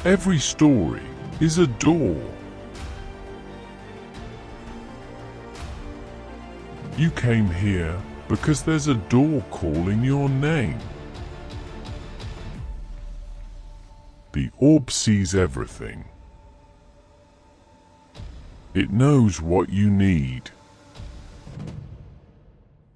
Every story is a door. You came here because there's a door calling your name. The orb sees everything. It knows what you need.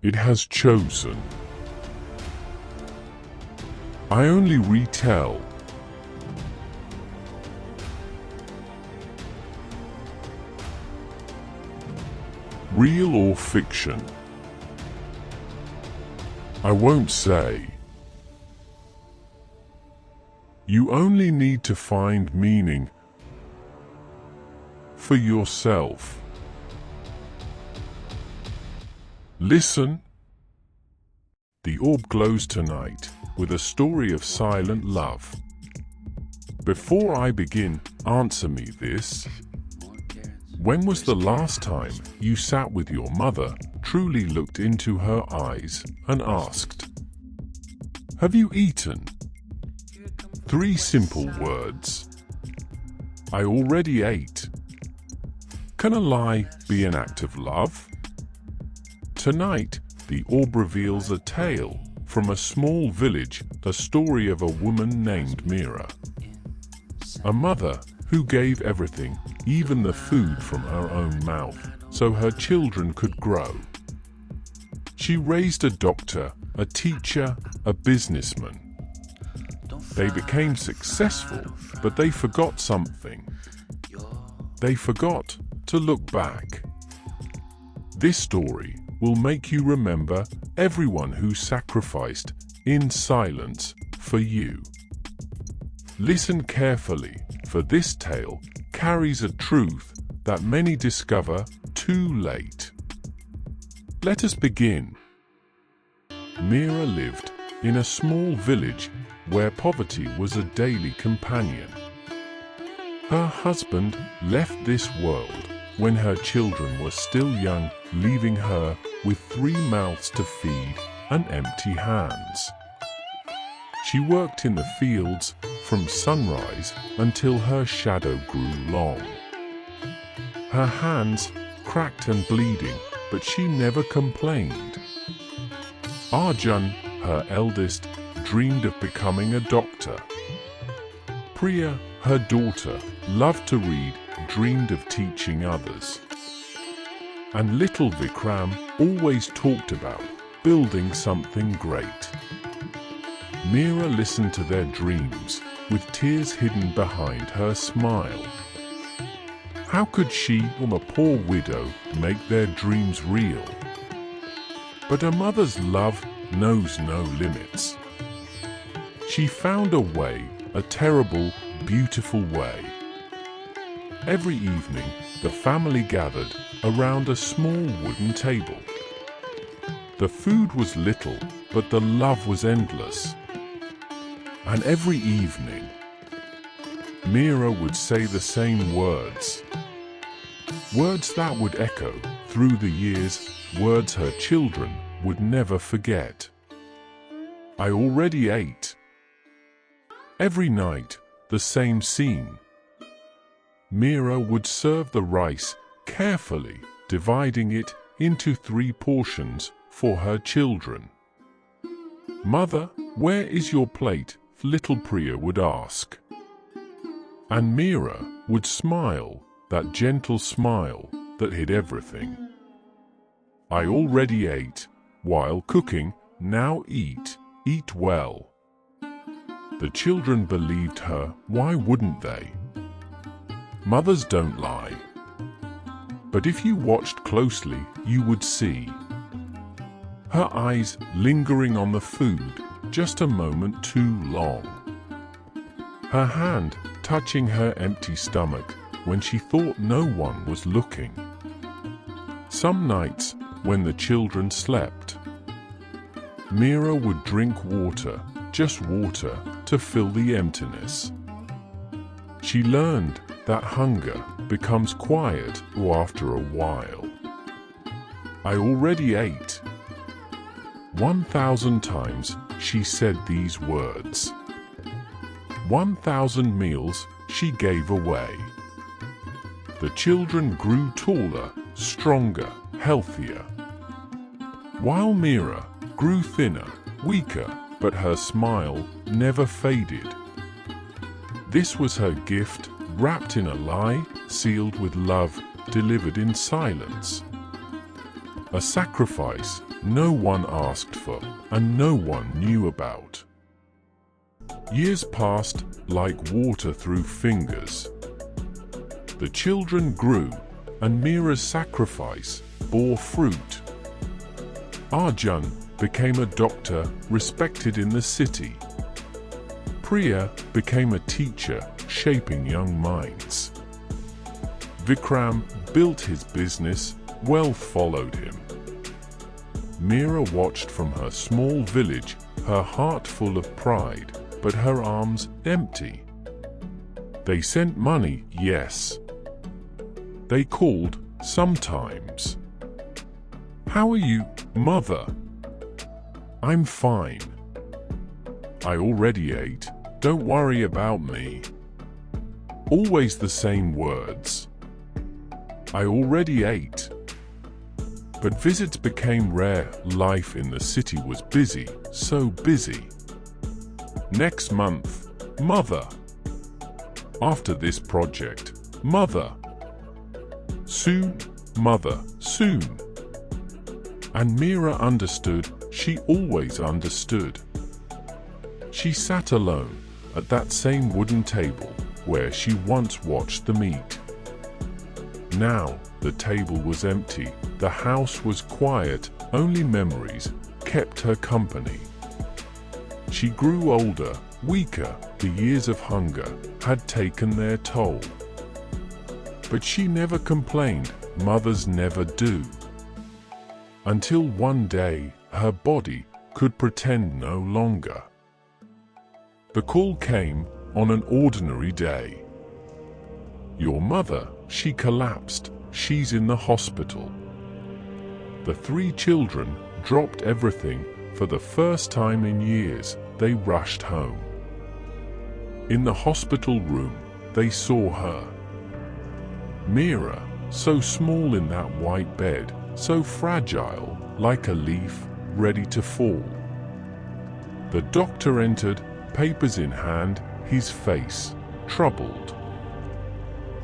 It has chosen. I only retell. Real or fiction? I won't say. You only need to find meaning for yourself. Listen. The orb glows tonight with a story of silent love. Before I begin, answer me this. When was the last time you sat with your mother, truly looked into her eyes, and asked, "Have you eaten?" 3 simple words. I already ate. Can a lie be an act of love? Tonight, the orb reveals a tale from a small village, the story of a woman named Meera. A mother who gave everything, even the food from her own mouth, so her children could grow. She raised a doctor, a teacher, a businessman. They became successful, but they forgot something. They forgot to look back. This story will make you remember everyone who sacrificed in silence for you. Listen carefully, for this tale carries a truth that many discover too late. Let us begin. Meera lived in a small village where poverty was a daily companion. Her husband left this world when her children were still young, leaving her with 3 mouths to feed and empty hands. She worked in the fields from sunrise until her shadow grew long. Her hands cracked and bleeding, but she never complained. Arjun, her eldest, dreamed of becoming a doctor. Priya, her daughter, loved to read, dreamed of teaching others. And little Vikram always talked about building something great. Meera listened to their dreams, with tears hidden behind her smile. How could she or a poor widow make their dreams real? But a mother's love knows no limits. She found a way, a terrible, beautiful way. Every evening, the family gathered around a small wooden table. The food was little, but the love was endless. And every evening, Meera would say the same words. Words that would echo through the years, words her children would never forget. I already ate. Every night, the same scene. Meera would serve the rice carefully, dividing it into 3 portions for her children. "Mother, where is your plate?" little Priya would ask. And Meera would smile, that gentle smile that hid everything. I already ate. While cooking, now eat, eat well. The children believed her, why wouldn't they? Mothers don't lie. But if you watched closely, you would see her eyes lingering on the food, just a moment too long. Her hand touching her empty stomach when she thought no one was looking. Some nights, when the children slept, Meera would drink water, just water, to fill the emptiness. She learned that hunger becomes quiet after a while. I already ate. 1,000 times she said these words. 1,000 meals she gave away. The children grew taller, stronger, healthier, while Meera grew thinner, weaker, but her smile never faded. This was her gift, wrapped in a lie, sealed with love, delivered in silence. A sacrifice no one asked for and no one knew about. Years passed like water through fingers. The children grew, and Meera's sacrifice bore fruit. Arjun became a doctor respected in the city. Priya became a teacher shaping young minds. Vikram built his business, wealth followed him. Meera watched from her small village, her heart full of pride, but her arms empty. They sent money, yes. They called sometimes. "How are you, Mother?" "I'm fine. I already ate, don't worry about me." Always the same words. "I already ate." But visits became rare, life in the city was busy, so busy. "Next month, Mother." "After this project, Mother." "Soon, Mother, soon." And Meera understood, she always understood. She sat alone at that same wooden table where she once watched them eat. Now the table was empty, the house was quiet, only memories kept her company. She grew older, weaker, the years of hunger had taken their toll. But she never complained, mothers never do. Until one day, her body could pretend no longer. The call came on an ordinary day. "Your mother," she collapsed, "she's in the hospital." The three children dropped everything. For the first time in years, they rushed home. In the hospital room, they saw her. Meera, so small in that white bed, so fragile, like a leaf, ready to fall. The doctor entered, papers in hand, his face troubled.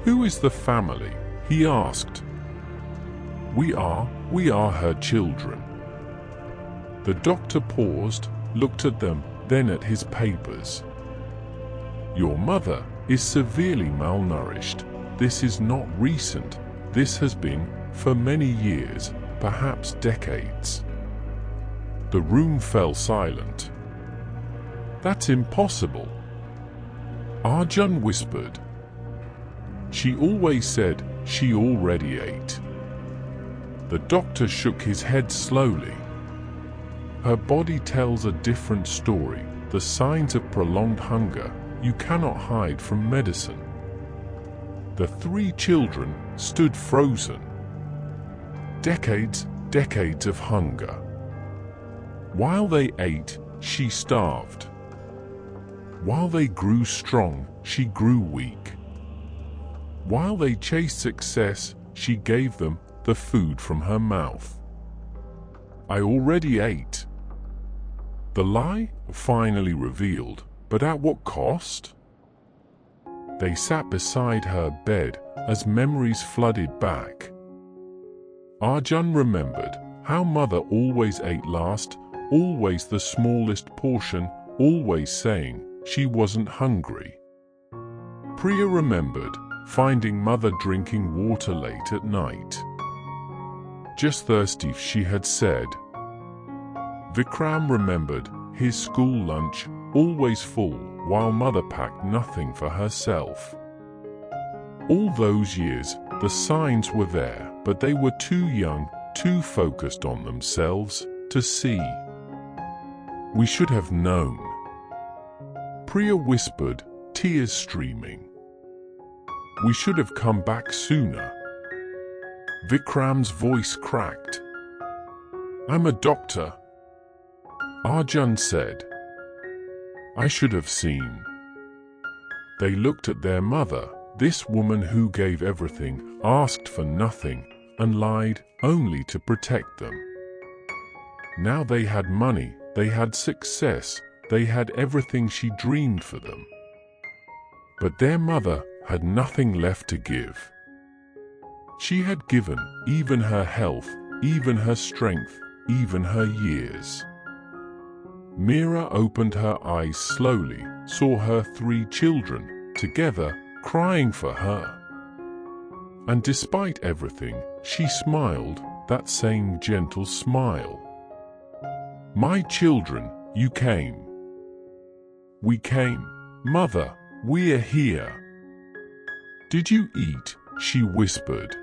"Who is the family?" he asked. We are her children." The doctor paused, looked at them, then at his papers. "Your mother is severely malnourished. This is not recent. This has been for many years, perhaps decades." The room fell silent. "That's impossible," Arjun whispered. "She always said she already ate." The doctor shook his head slowly. "Her body tells a different story, the signs of prolonged hunger you cannot hide from medicine." The three children stood frozen. Decades of hunger. While they ate, she starved. While they grew strong, she grew weak. While they chased success, she gave them the food from her mouth. "I already ate." The lie finally revealed, but at what cost? They sat beside her bed as memories flooded back. Arjun remembered how mother always ate last, always the smallest portion, always saying she wasn't hungry. Priya remembered finding mother drinking water late at night. Just thirsty, she had said. Vikram remembered his school lunch, always full, while mother packed nothing for herself. All those years, the signs were there, but they were too young, too focused on themselves, to see. "We should have known," Priya whispered, tears streaming. "We should have come back sooner." Vikram's voice cracked. "I'm a doctor," Arjun said. "I should have seen." They looked at their mother, this woman who gave everything, asked for nothing, and lied only to protect them. Now they had money, they had success, they had everything she dreamed for them. But their mother had nothing left to give. She had given even her health, even her strength, even her years. Meera opened her eyes slowly, saw her 3 children, together, crying for her. And despite everything, she smiled, that same gentle smile. "My children, you came. We came, Mother, we're here. Did you eat?" she whispered.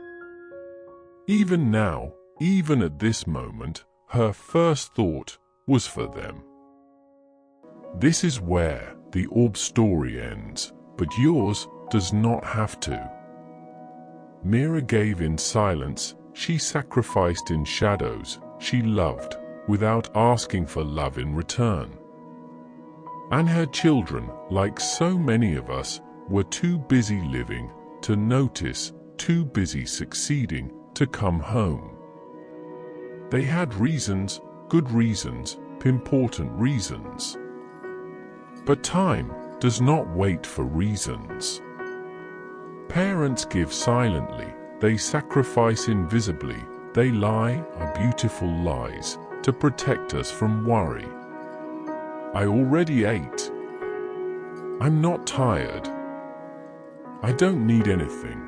Even now, even at this moment, her first thought was for them. This is where the orb story ends, but yours does not have to. Meera gave in silence, she sacrificed in shadows, she loved, without asking for love in return. And her children, like so many of us, were too busy living to notice, too busy succeeding to come home. They had reasons, good reasons, important reasons. But time does not wait for reasons. Parents give silently, they sacrifice invisibly, they lie our beautiful lies to protect us from worry. I already ate. I'm not tired. I don't need anything.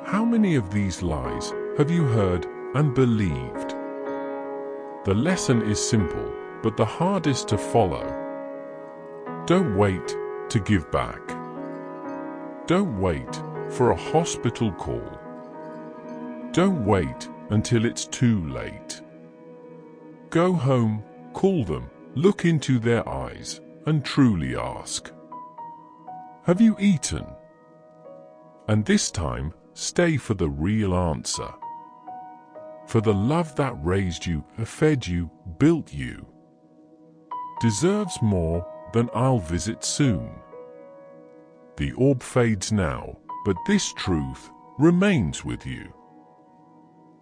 How many of these lies have you heard and believed? The lesson is simple, but the hardest to follow. Don't wait to give back. Don't wait for a hospital call. Don't wait until it's too late. Go home, call them, look into their eyes, and truly ask, "Have you eaten?" And this time, stay for the real answer. For the love that raised you, fed you, built you, deserves more than "I'll visit soon." The orb fades now, but this truth remains with you.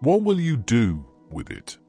What will you do with it?